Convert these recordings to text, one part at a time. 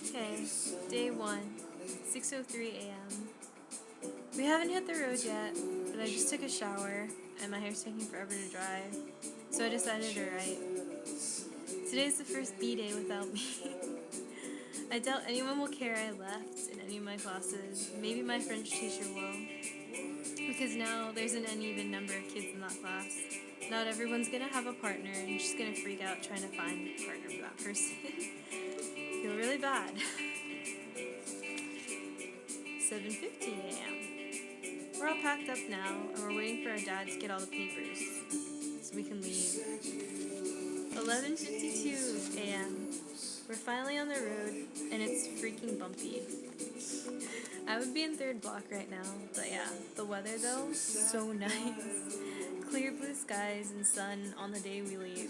Okay, day 1, 6:03 a.m. We haven't hit the road yet, but I just took a shower and my hair's taking forever to dry, so I decided to write. Today's the first B day without me. I doubt anyone will care I left in any of my classes. Maybe my French teacher will, because now there's an uneven number of kids in that class. Not everyone's gonna have a partner, and she's gonna freak out trying to find a partner for that person. Feel really bad. 7:50 a.m. We're all packed up now, and we're waiting for our dad to get all the papers so we can leave. 11:52 a.m. We're finally on the road, and it's freaking bumpy. I would be in third block right now, but yeah, the weather though, so nice. Clear blue skies and sun on the day we leave.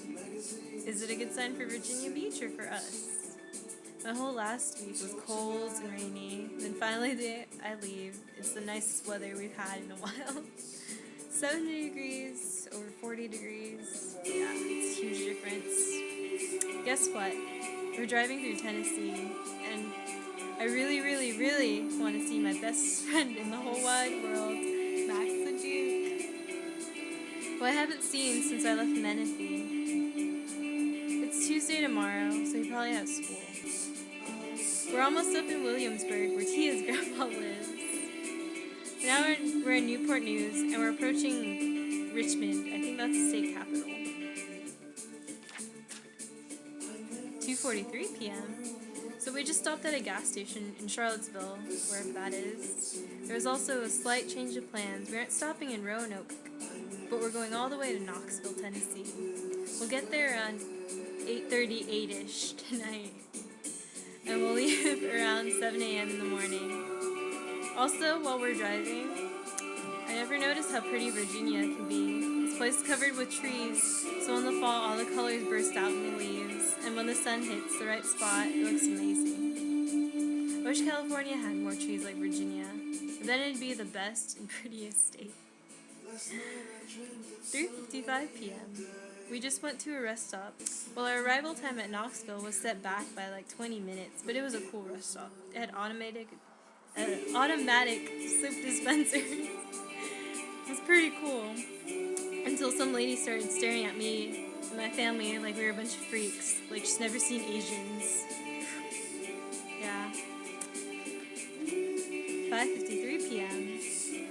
Is it a good sign for Virginia Beach or for us? My whole last week was cold and rainy, then finally the day I leave, it's the nicest weather we've had in a while. 70 degrees, over 40 degrees, yeah, it's a huge difference. Guess what? We're driving through Tennessee, and I really, really, really want to see my best friend in the whole wide world, Max the Duke, who I haven't seen since I left Menifee. It's Tuesday tomorrow, so he probably has school. We're almost up in Williamsburg, where Tia's grandpa lives. Now we're in Newport News, and we're approaching Richmond. I think that's the state capital. 2:43 p.m. So we just stopped at a gas station in Charlottesville, wherever that is. There was also a slight change of plans. We aren't stopping in Roanoke, but we're going all the way to Knoxville, Tennessee. We'll get there around 8:38ish tonight, and we'll leave around 7 a.m. in the morning. Also, while we're driving, I never noticed how pretty Virginia can be. This place is covered with trees, so in the fall all the colors burst out in the leaves, and when the sun hits the right spot, it looks amazing. I wish California had more trees like Virginia, but then it'd be the best and prettiest state. 3:55 p.m. We just went to a rest stop. Well, our arrival time at Knoxville was set back by like 20 minutes, but it was a cool rest stop. It had automatic soap dispenser. It was pretty cool. Until some lady started staring at me and my family like we were a bunch of freaks. Like she's never seen Asians. Yeah. 5:53 p.m.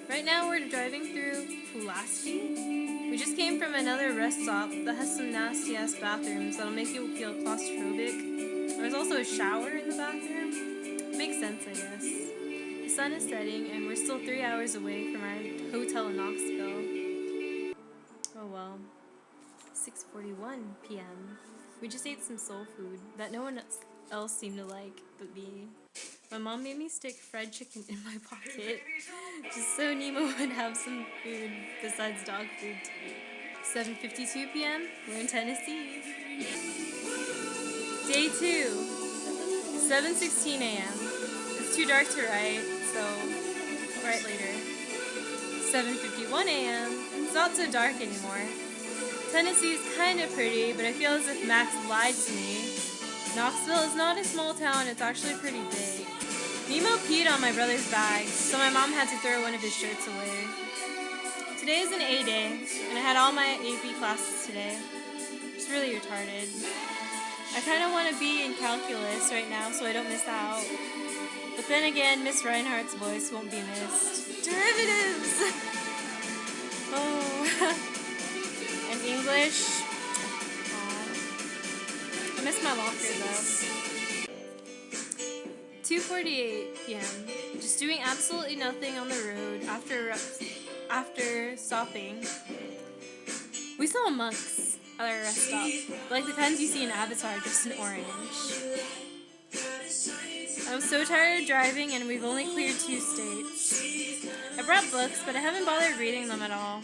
Right now we're driving through Pulaski. We just came from another rest stop that has some nasty ass bathrooms that'll make you feel claustrophobic. There's also a shower in the bathroom. Makes sense, I guess. The sun is setting and we're still 3 hours away from our hotel in Knoxville. Oh well. 6:41 p.m. We just ate some soul food that no one else seemed to like but me. My mom made me stick fried chicken in my pocket just so Nemo would have some food besides dog food to eat. 7:52 p.m. We're in Tennessee. Day 2. 7:16 a.m. It's too dark to write, so I'll write later. 7:51 a.m. It's not so dark anymore. Tennessee is kind of pretty, but I feel as if Max lied to me. Knoxville is not a small town, it's actually pretty big. Nemo peed on my brother's bag, so my mom had to throw one of his shirts away. Today is an A day, and I had all my AP classes today. It's really retarded. I kind of want to be in calculus right now so I don't miss out. But then again, Miss Reinhardt's voice won't be missed. Derivatives! Oh. And English. I miss my locker though. 2:48 p.m. Just doing absolutely nothing on the road after stopping. We saw monks at our rest stop, like the kinds you see in Avatar, just in orange. I was so tired of driving and we've only cleared 2 states. I brought books, but I haven't bothered reading them at all.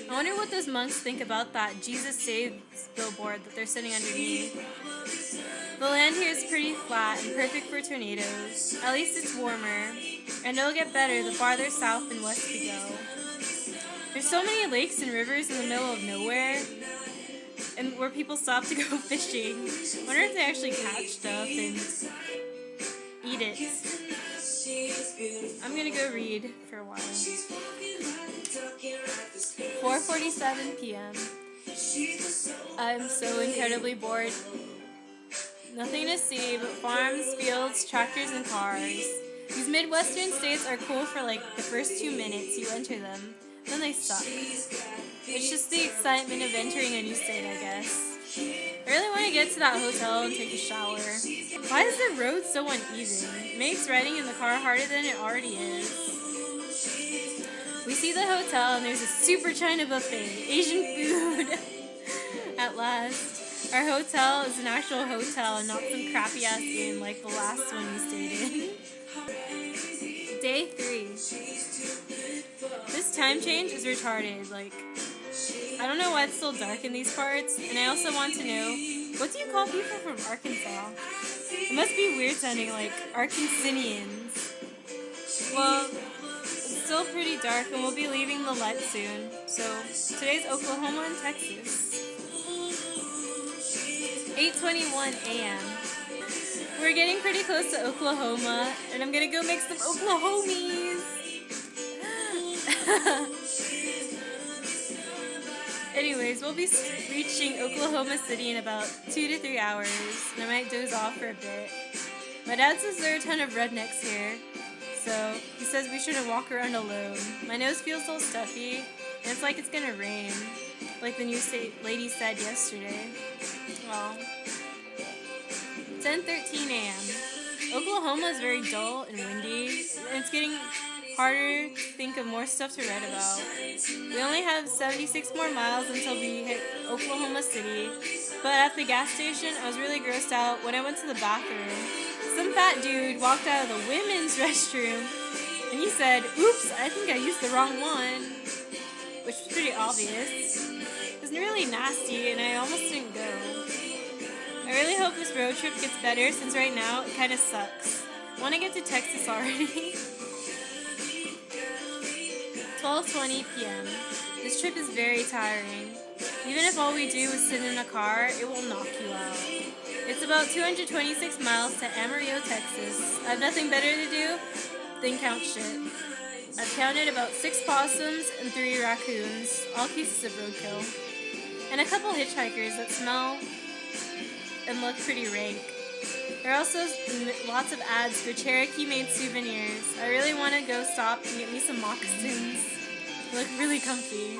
I wonder what those monks think about that Jesus Saves billboard that they're sitting underneath. The land here is pretty flat and perfect for tornadoes. At least it's warmer, and it'll get better the farther south and west we go. There's so many lakes and rivers in the middle of nowhere, and where people stop to go fishing. I wonder if they actually catch stuff and eat it. I'm gonna go read for a while. 4:47 p.m. I'm so incredibly bored. Nothing to see but farms, fields, tractors, and cars. These Midwestern states are cool for like the first 2 minutes you enter them. Then they suck. It's just the excitement of entering a new state, I guess. I really want to get to that hotel and take a shower. Why is the road so uneven? It makes riding in the car harder than it already is. We see the hotel and there's a super China buffet, Asian food. At last. Our hotel is an actual hotel and not some crappy ass inn like the last one we stayed in. Day 3. This time change is retarded. Like, I don't know why it's still dark in these parts, and I also want to know, what do you call people from Arkansas? It must be weird sounding like Arkansanians. Well, it's still pretty dark and we'll be leaving the light soon. So, today's Oklahoma and Texas. 8:21 a.m. We're getting pretty close to Oklahoma, and I'm gonna go make some Oklahomies. Anyways, we'll be reaching Oklahoma City in about 2 to 3 hours, and I might doze off for a bit. My dad says there are a ton of rednecks here, so he says we shouldn't walk around alone. My nose feels all stuffy, and it's like it's gonna rain, like the news lady said yesterday. Well, 10:13 a.m. Oklahoma is very dull and windy, and it's getting harder to think of more stuff to read about. We only have 76 more miles until we hit Oklahoma City, but at the gas station, I was really grossed out when I went to the bathroom. Some fat dude walked out of the women's restroom, and he said, "Oops, I think I used the wrong one," which was pretty obvious. It was really nasty, and I almost didn't go. I really hope this road trip gets better, since right now it kind of sucks. I want to get to Texas already. 12:20 p.m. This trip is very tiring. Even if all we do is sit in a car, it will knock you out. It's about 226 miles to Amarillo, Texas. I have nothing better to do than count shit. I've counted about 6 possums and 3 raccoons, all pieces of roadkill. And a couple hitchhikers that smell and look pretty rank. There are also lots of ads for Cherokee-made souvenirs. I really want to go stop and get me some moccasins. They look really comfy.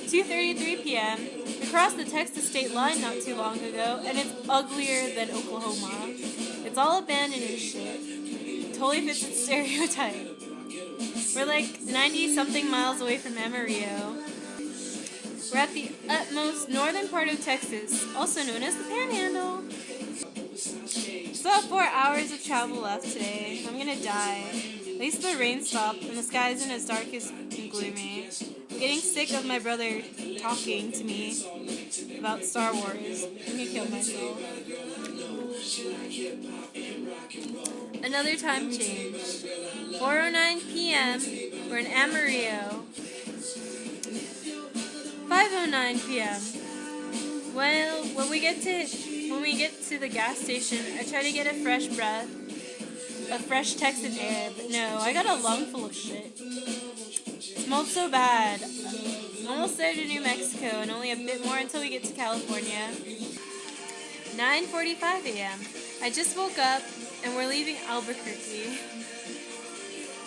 2:33 p.m. We crossed the Texas state line not too long ago, and it's uglier than Oklahoma. It's all abandoned and shit. Totally fits its stereotype. We're like 90-something miles away from Amarillo. We're at the utmost northern part of Texas, also known as the Panhandle. Still have 4 hours of travel left today. I'm gonna die. At least the rain stopped and the sky isn't as dark and gloomy. I'm getting sick of my brother talking to me about Star Wars. I'm gonna kill myself. Another time change. 4:09 p.m. We're in Amarillo. 5:09 p.m. Well, when we get to the gas station, I try to get a fresh breath, a fresh Texan air, but no, I got a lung full of shit. It smelled so bad. I'm almost there to New Mexico, and only a bit more until we get to California. 9:45 a.m. I just woke up, and we're leaving Albuquerque,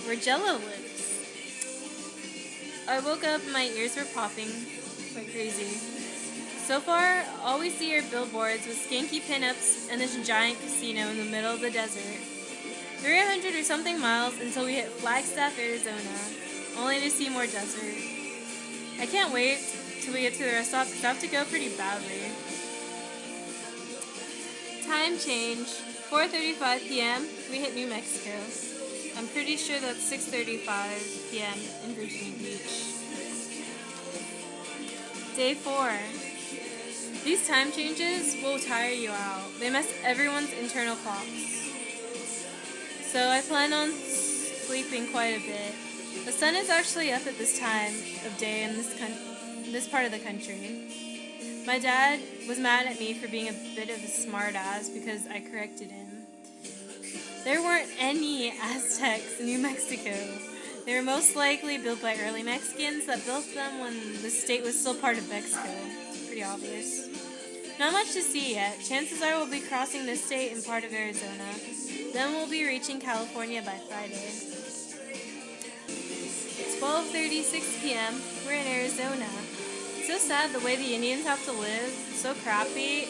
where Jello lives. I woke up and my ears were popping like crazy. So far, all we see are billboards with skanky pinups and this giant casino in the middle of the desert. 300 or something miles until we hit Flagstaff, Arizona, only to see more desert. I can't wait till we get to the rest stop because I have to go pretty badly. Time change. 4:35 p.m. We hit New Mexico. I'm pretty sure that's 6:35 p.m. in Virginia Beach. Day 4. These time changes will tire you out. They mess everyone's internal clocks. So I plan on sleeping quite a bit. The sun is actually up at this time of day in this part of the country. My dad was mad at me for being a bit of a smart ass because I corrected him. There weren't any Aztecs in New Mexico. They were most likely built by early Mexicans that built them when the state was still part of Mexico. It's pretty obvious. Not much to see yet. Chances are we'll be crossing the state and part of Arizona. Then we'll be reaching California by Friday. It's 12:36 p.m. We're in Arizona. It's so sad the way the Indians have to live. It's so crappy.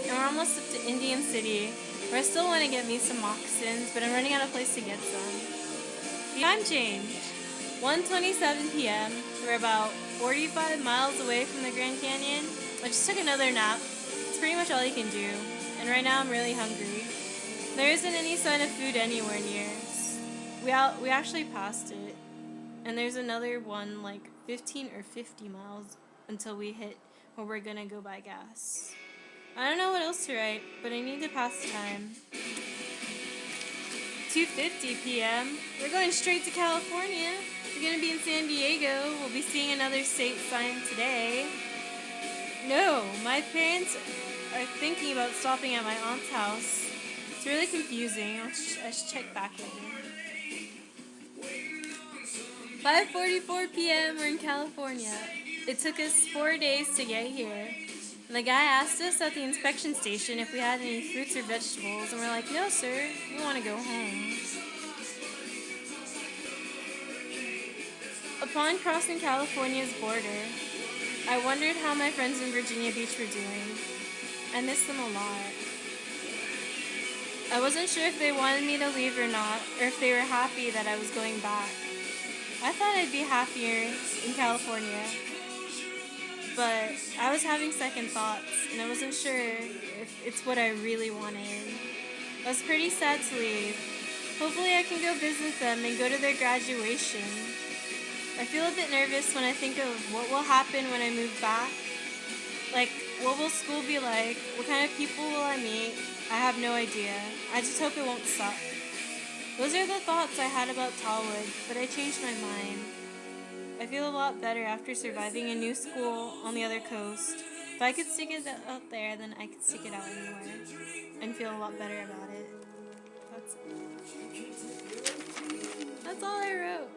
And we're almost up to Indian City, where I still want to get me some moccasins, but I'm running out of place to get some. The time changed. 1:27 p.m. We're about 45 miles away from the Grand Canyon. I just took another nap. It's pretty much all you can do. And right now I'm really hungry. There isn't any sign of food anywhere near. We actually passed it. And there's another one like 15 or 50 miles until we hit where we're gonna go buy gas. I don't know what else to write, but I need to pass the time. 2:50 p.m. We're going straight to California. We're going to be in San Diego. We'll be seeing another state sign today. No, my parents are thinking about stopping at my aunt's house. It's really confusing. I should check back later. 5:44 p.m. We're in California. It took us 4 days to get here. And the guy asked us at the inspection station if we had any fruits or vegetables, and we're like, no, sir, we want to go home. Upon crossing California's border, I wondered how my friends in Virginia Beach were doing. I missed them a lot. I wasn't sure if they wanted me to leave or not, or if they were happy that I was going back. I thought I'd be happier in California. But I was having second thoughts, and I wasn't sure if it's what I really wanted. I was pretty sad to leave. Hopefully I can go visit them and go to their graduation. I feel a bit nervous when I think of what will happen when I move back. Like, what will school be like? What kind of people will I meet? I have no idea. I just hope it won't suck. Those are the thoughts I had about Tallwood, but I changed my mind. I feel a lot better after surviving a new school on the other coast. If I could stick it out there, then I could stick it out anywhere and feel a lot better about it. That's all I wrote.